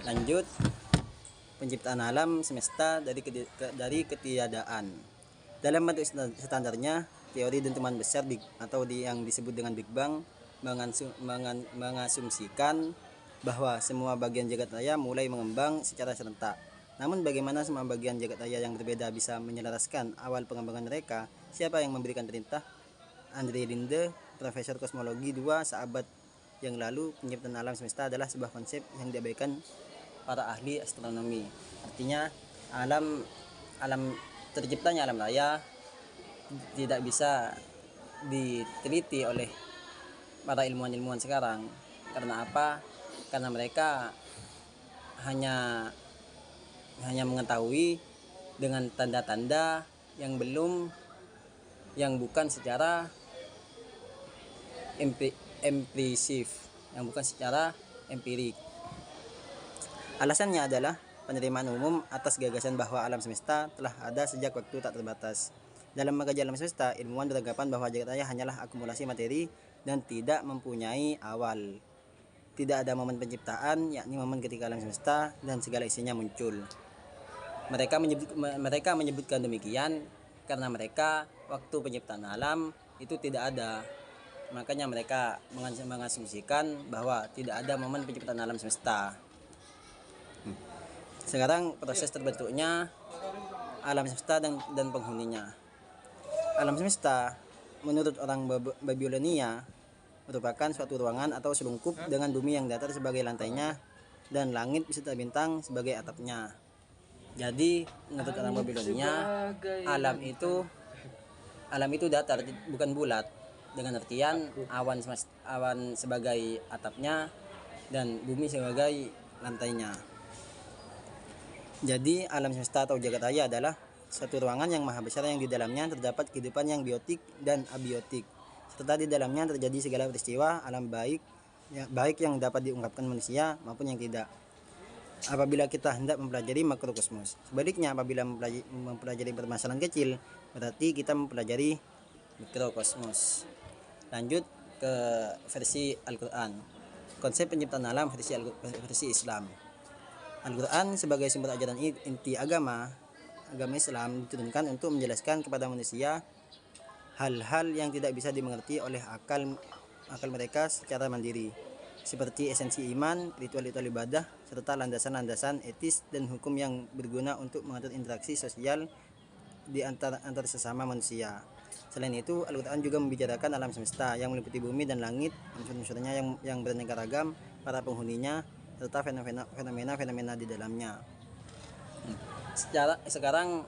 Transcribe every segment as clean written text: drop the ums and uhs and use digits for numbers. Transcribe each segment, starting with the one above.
Lanjut, penciptaan alam semesta dari ketiadaan. Dalam bentuk standarnya, teori dentuman besar atau yang disebut dengan Big Bang mengasumsikan bahwa semua bagian jagat raya mulai mengembang secara serentak. Namun bagaimana semua bagian jagat raya yang berbeda bisa menyelaraskan awal pengembangan mereka? Siapa yang memberikan perintah? Andre Linde, Profesor Kosmologi 2 seabad yang lalu, penciptaan alam semesta adalah sebuah konsep yang diabaikan para ahli astronomi. Artinya terciptanya alam raya tidak bisa diteliti oleh para ilmuwan sekarang. Karena apa? Karena mereka hanya mengetahui dengan tanda-tanda yang bukan secara empirik. Alasannya adalah penerimaan umum atas gagasan bahwa alam semesta telah ada sejak waktu tak terbatas. Dalam mengkaji alam semesta, ilmuwan beranggapan bahwa jagat raya hanyalah akumulasi materi dan tidak mempunyai awal. Tidak ada momen penciptaan, yakni momen ketika alam semesta dan segala isinya muncul. Mereka menyebutkan demikian karena mereka waktu penciptaan alam itu tidak ada. Makanya mereka mengasumsikan bahwa tidak ada momen penciptaan alam semesta. Sekarang proses terbentuknya alam semesta dan penghuninya. Alam semesta menurut orang Babilonia merupakan suatu ruangan atau selungkup dengan bumi yang datar sebagai lantainya dan langit beserta bintang sebagai atapnya. Jadi menurut orang Babilonia, alam itu datar, bukan bulat, dengan artian awan sebagai atapnya dan bumi sebagai lantainya. Jadi alam semesta atau jagat raya adalah suatu ruangan yang maha besar yang di dalamnya terdapat kehidupan yang biotik dan abiotik, serta di dalamnya terjadi segala peristiwa alam baik yang dapat diungkapkan manusia maupun yang tidak. Apabila kita hendak mempelajari makrokosmos, sebaliknya apabila mempelajari permasalahan kecil, berarti kita mempelajari mikrokosmos. Lanjut ke versi Al-Quran. Konsep penciptaan alam versi Islam. Al-Quran sebagai sumber ajaran inti agama Islam diturunkan untuk menjelaskan kepada manusia hal-hal yang tidak bisa dimengerti oleh akal mereka secara mandiri, seperti esensi iman, ritual-ritual ibadah, serta landasan-landasan etis dan hukum yang berguna untuk mengatur interaksi sosial di antar sesama manusia. Selain itu, Al-Quran juga membicarakan alam semesta yang meliputi bumi dan langit, unsur-unsurnya yang beraneka ragam, para penghuninya, serta fenomena di dalamnya. Sekarang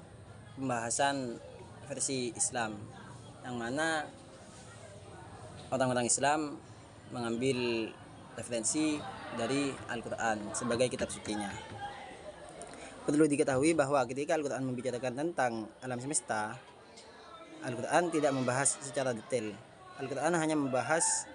pembahasan versi Islam, yang mana orang-orang Islam mengambil referensi dari Al-Quran sebagai kitab sucinya. Perlu diketahui bahwa ketika Al-Quran membicarakan tentang alam semesta, Al-Quran tidak membahas secara detail. Al-Quran hanya membahas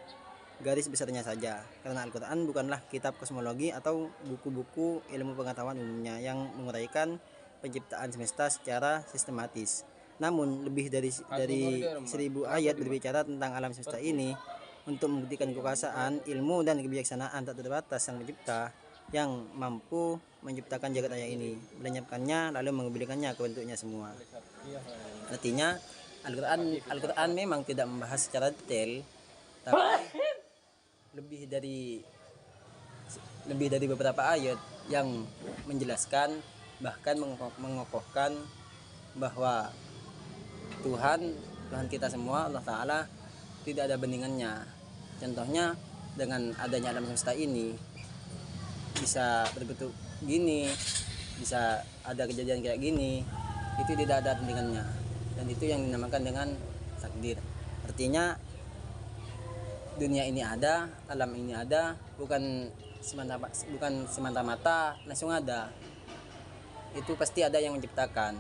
garis besarnya saja, karena Al-Quran bukanlah kitab kosmologi atau buku-buku ilmu pengetahuan umumnya yang menguraikan penciptaan semesta secara sistematis. Namun lebih dari 1000 ayat berbicara tentang alam semesta ini untuk membuktikan kekuasaan, ilmu dan kebijaksanaan tak terbatas Sang Pencipta yang mampu menciptakan jagat raya ini, melenyapkannya lalu mengembalikannya ke bentuknya semua. Artinya Al-Quran memang tidak membahas secara detail, tapi lebih dari beberapa ayat yang menjelaskan, bahkan mengokohkan bahwa Tuhan kita semua, Allah Ta'ala, tidak ada bandingannya. Contohnya dengan adanya alam semesta ini bisa berbentuk gini, bisa ada kejadian kayak gini, itu tidak ada bandingannya, dan itu yang dinamakan dengan takdir. Artinya dunia ini ada, alam ini ada, bukan semata-mata langsung ada. Itu pasti ada yang menciptakan.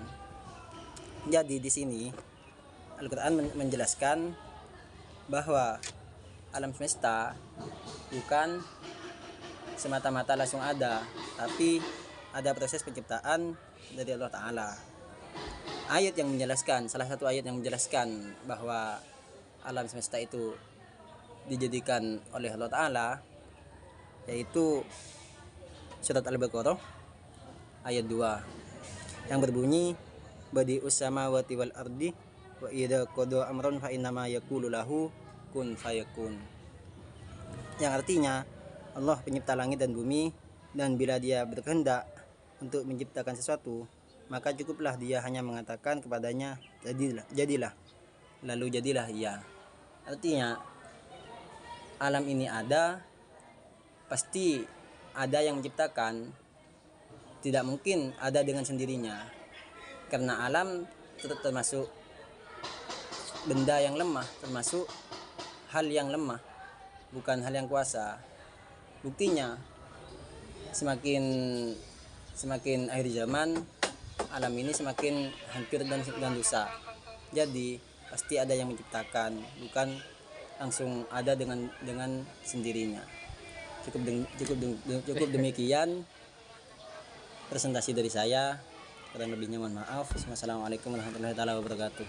Jadi di sini Al-Quran menjelaskan bahwa alam semesta bukan semata-mata langsung ada, tapi ada proses penciptaan dari Allah Ta'ala. Salah satu ayat yang menjelaskan bahwa alam semesta itu dijadikan oleh Allah Ta'ala, yaitu surat Al-Baqarah ayat 2 yang berbunyi badi'us samawati wal ardi wa idza qada amran fa innama yaqulu lahu kun fayakun, yang artinya Allah pencipta langit dan bumi, dan bila dia berkehendak untuk menciptakan sesuatu maka cukuplah dia hanya mengatakan kepadanya jadilah, lalu jadilah ia. Artinya alam ini ada, pasti ada yang menciptakan, tidak mungkin ada dengan sendirinya, karena alam termasuk benda yang lemah, termasuk hal yang lemah, bukan hal yang kuasa. Buktinya semakin akhir zaman alam ini semakin hancur dan rusak. Jadi pasti ada yang menciptakan, bukan langsung ada dengan sendirinya. Cukup demikian presentasi dari saya. Kurang lebihnya mohon maaf. Wassalamualaikum warahmatullahi wabarakatuh.